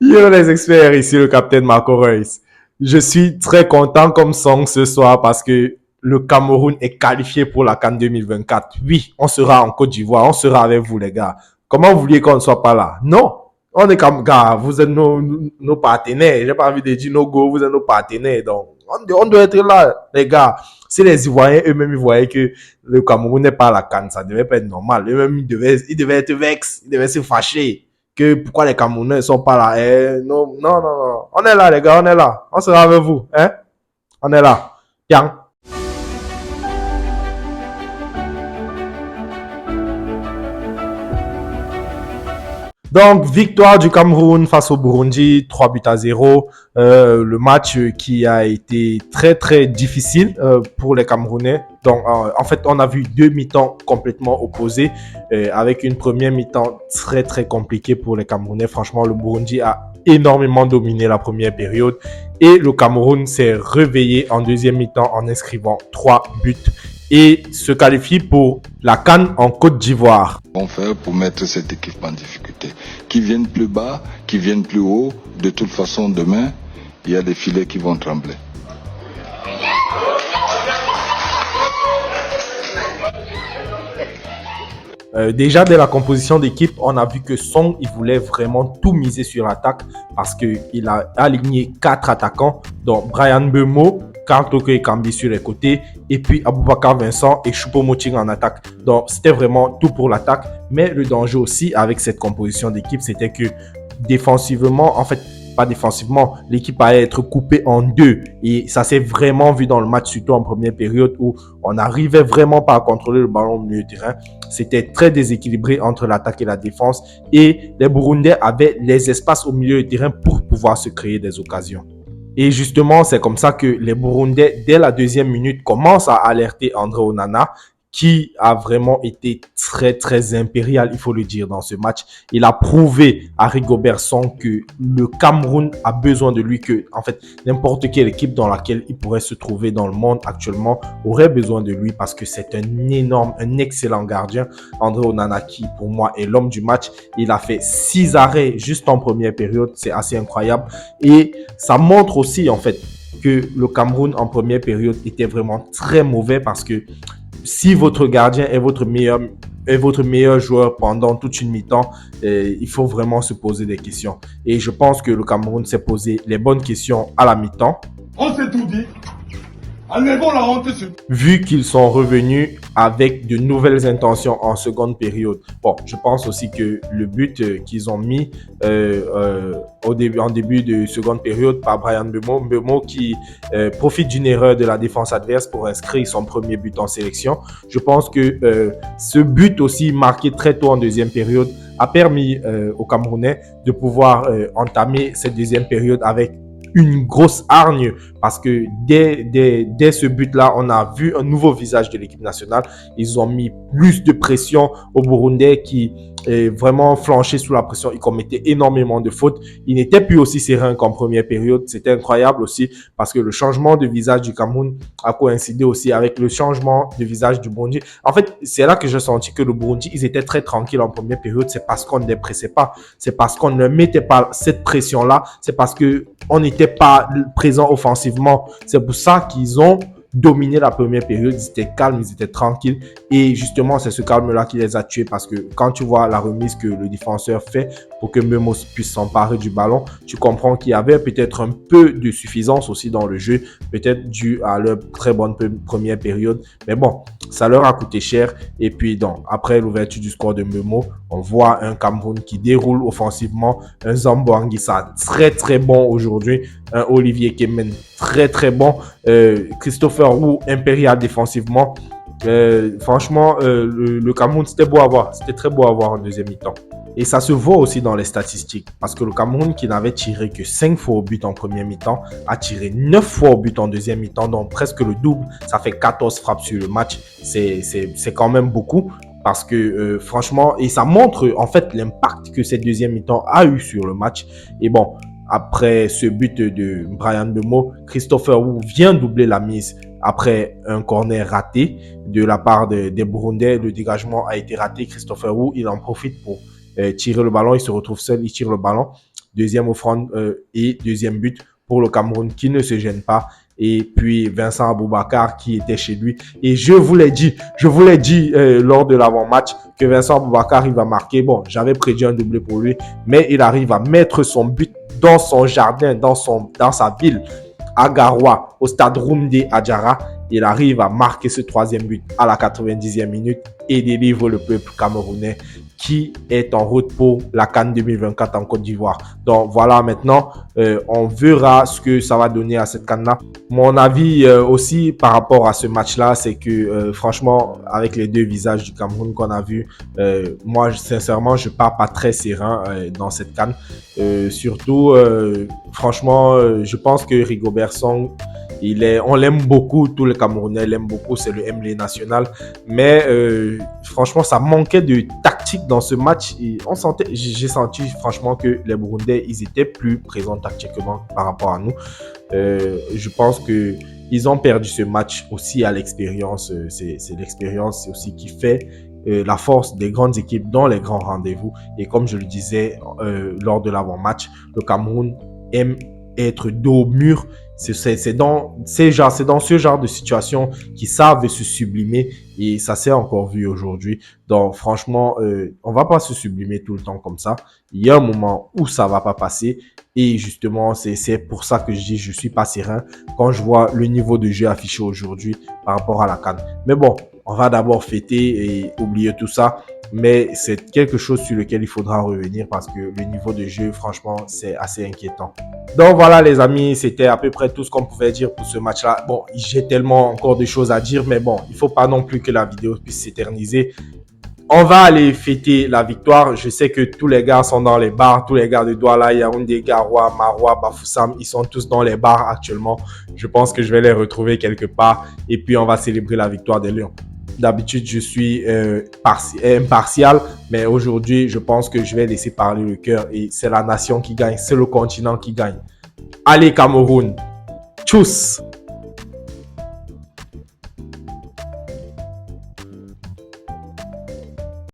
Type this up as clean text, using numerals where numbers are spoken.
Yo les experts, ici le capitaine Marco Reus. Je suis très content comme song ce soir parce que le Cameroun est qualifié pour la CAN 2024. Oui, on sera en Côte d'Ivoire, on sera avec vous les gars. Comment vous vouliez qu'on ne soit pas là? Non, on est comme gars, vous êtes nos partenaires. J'ai pas envie de dire nos go, vous êtes nos partenaires. Donc, on doit être là, les gars. Si les Ivoiriens eux-mêmes ils voyaient que le Cameroun n'est pas à la CAN, ça devait pas être normal. Eux-mêmes ils devaient être vexés, ils devaient se fâcher que pourquoi les Camerounais ne sont pas là. Non, non, non, non. On est là, les gars, on est là. On sera avec vous. Hein? On est là. Bien. Donc, victoire du Cameroun face au Burundi, 3 buts à 0. Le match qui a été très, très difficile pour les Camerounais. Donc, en fait, on a vu deux mi-temps complètement opposés, avec une première mi-temps très, très compliquée pour les Camerounais. Franchement, le Burundi a énormément dominé la première période et le Cameroun s'est réveillé en deuxième mi-temps en inscrivant 3 buts et se qualifie pour la CAN en Côte d'Ivoire. On fait pour mettre cette équipe en difficulté. Qui viennent plus bas, qui viennent plus haut, de toute façon demain, il y a des filets qui vont trembler. Déjà, dès la composition d'équipe, on a vu que Song, il voulait vraiment tout miser sur l'attaque parce qu'il a aligné 4 attaquants, dont Brian Bemo, Karl Toko et Kambi sur les côtés, et puis Aboubakar Vincent et Choupo-Moting en attaque. Donc, c'était vraiment tout pour l'attaque. Mais le danger aussi avec cette composition d'équipe, c'était que défensivement, en fait, pas défensivement, l'équipe allait être coupée en deux. Et ça s'est vraiment vu dans le match, surtout en première période où on n'arrivait vraiment pas à contrôler le ballon au milieu de terrain. C'était très déséquilibré entre l'attaque et la défense. Et les Burundais avaient les espaces au milieu de terrain pour pouvoir se créer des occasions. Et justement, c'est comme ça que les Burundais, dès la deuxième minute, commencent à alerter André Onana, qui a vraiment été très, très impérial, il faut le dire, dans ce match. Il a prouvé à Rigobert Song que le Cameroun a besoin de lui, que, en fait, n'importe quelle équipe dans laquelle il pourrait se trouver dans le monde actuellement aurait besoin de lui parce que c'est un excellent gardien. André Onana, qui, pour moi, est l'homme du match. Il a fait 6 arrêts juste en première période. C'est assez incroyable. Et ça montre aussi, en fait, que le Cameroun en première période était vraiment très mauvais parce que si votre gardien est votre meilleur joueur pendant toute une mi-temps, il faut vraiment se poser des questions. Et je pense que le Cameroun s'est posé les bonnes questions à la mi-temps. On s'est tout dit. Enlevons la honte. Vu qu'ils sont revenus avec de nouvelles intentions en seconde période. Bon, je pense aussi que le but qu'ils ont mis en début de seconde période par Brian Bemo qui profite d'une erreur de la défense adverse pour inscrire son premier but en sélection. Je pense que ce but aussi marqué très tôt en deuxième période a permis aux Camerounais de pouvoir entamer cette deuxième période avec une grosse hargne parce que dès ce but-là, on a vu un nouveau visage de l'équipe nationale. Ils ont mis plus de pression aux Burundais qui vraiment flanchaient sous la pression. Ils commettaient énormément de fautes. Ils n'étaient plus aussi sereins qu'en première période. C'était incroyable aussi parce que le changement de visage du Cameroun a coïncidé aussi avec le changement de visage du Burundi. En fait, c'est là que j'ai senti que le Burundi, ils étaient très tranquilles en première période. C'est parce qu'on ne les pressait pas. C'est parce qu'on ne mettait pas cette pression-là. C'est parce que on n'était pas présent offensivement. C'est pour ça qu'ils ont dominé la première période. Ils étaient calmes, ils étaient tranquilles. Et justement, c'est ce calme-là qui les a tués parce que quand tu vois la remise que le défenseur fait pour que Memos puisse s'emparer du ballon, tu comprends qu'il y avait peut-être un peu de suffisance aussi dans le jeu, peut-être dû à leur très bonne première période. Mais bon, ça leur a coûté cher. Et puis, donc, après l'ouverture du score de Memo, on voit un Cameroun qui déroule offensivement, un Zambo Anguissa très très bon aujourd'hui, un Olivier Kemen très très bon, Christopher Wu impérial défensivement. Franchement, le Cameroun, c'était beau à voir, c'était très beau à voir en deuxième mi-temps. Et ça se voit aussi dans les statistiques. Parce que le Cameroun, qui n'avait tiré que 5 fois au but en première mi-temps, a tiré 9 fois au but en deuxième mi-temps. Donc presque le double. Ça fait 14 frappes sur le match. C'est quand même beaucoup. Parce que franchement, et ça montre en fait l'impact que cette deuxième mi-temps a eu sur le match. Et bon, après ce but de Brian Bemo, Christopher Wu vient doubler la mise après un corner raté de la part des Burundais. Le dégagement a été raté. Christopher Wu, il en profite pour tirer le ballon. Il se retrouve seul, il tire le ballon. Deuxième offrande et deuxième but pour le Cameroun qui ne se gêne pas. Et puis Vincent Aboubakar qui était chez lui. Et je vous l'ai dit lors de l'avant-match que Vincent Aboubakar, il va marquer. Bon, j'avais prédit un doublé pour lui, mais il arrive à mettre son but dans son jardin, dans sa ville, à Garoua, au stade Roumdi Adjara. Il arrive à marquer ce troisième but à la 90e minute et délivre le peuple camerounais qui est en route pour la CAN 2024 en Côte d'Ivoire. Donc voilà, maintenant, on verra ce que ça va donner à cette CAN-là. Mon avis aussi par rapport à ce match-là, c'est que franchement, avec les deux visages du Cameroun qu'on a vu, moi, sincèrement, je pars pas très serein dans cette CAN. Surtout, franchement, je pense que Rigobert Song, on l'aime beaucoup, tous les Camerounais l'aiment beaucoup, c'est le MLE national. Mais franchement, ça manquait de tactique dans ce match. J'ai senti franchement que les Burundais, ils étaient plus présents tactiquement par rapport à nous. Je pense que ils ont perdu ce match aussi à l'expérience. C'est l'expérience aussi qui fait la force des grandes équipes dans les grands rendez-vous. Et comme je le disais lors de l'avant-match, le Cameroun aime être dos au mur. C'est dans ce genre de situation qu'ils savent se sublimer et ça s'est encore vu aujourd'hui. Donc franchement, on va pas se sublimer tout le temps comme ça. Il y a un moment où ça va pas passer et justement c'est pour ça que je dis je suis pas serein quand je vois le niveau de jeu affiché aujourd'hui par rapport à la CAN. Mais bon, on va d'abord fêter et oublier tout ça. Mais c'est quelque chose sur lequel il faudra revenir parce que le niveau de jeu, franchement, c'est assez inquiétant. Donc voilà les amis, c'était à peu près tout ce qu'on pouvait dire pour ce match-là. Bon, j'ai tellement encore de choses à dire, mais bon, il faut pas non plus que la vidéo puisse s'éterniser. On va aller fêter la victoire. Je sais que tous les gars sont dans les bars, tous les gars de Douala, Yaoundé, Garoua, Maroua, Bafoussam, ils sont tous dans les bars actuellement. Je pense que je vais les retrouver quelque part et puis on va célébrer la victoire des Lions. D'habitude, je suis impartial, mais aujourd'hui, je pense que je vais laisser parler le cœur et c'est la nation qui gagne, c'est le continent qui gagne. Allez Cameroun, tchuss!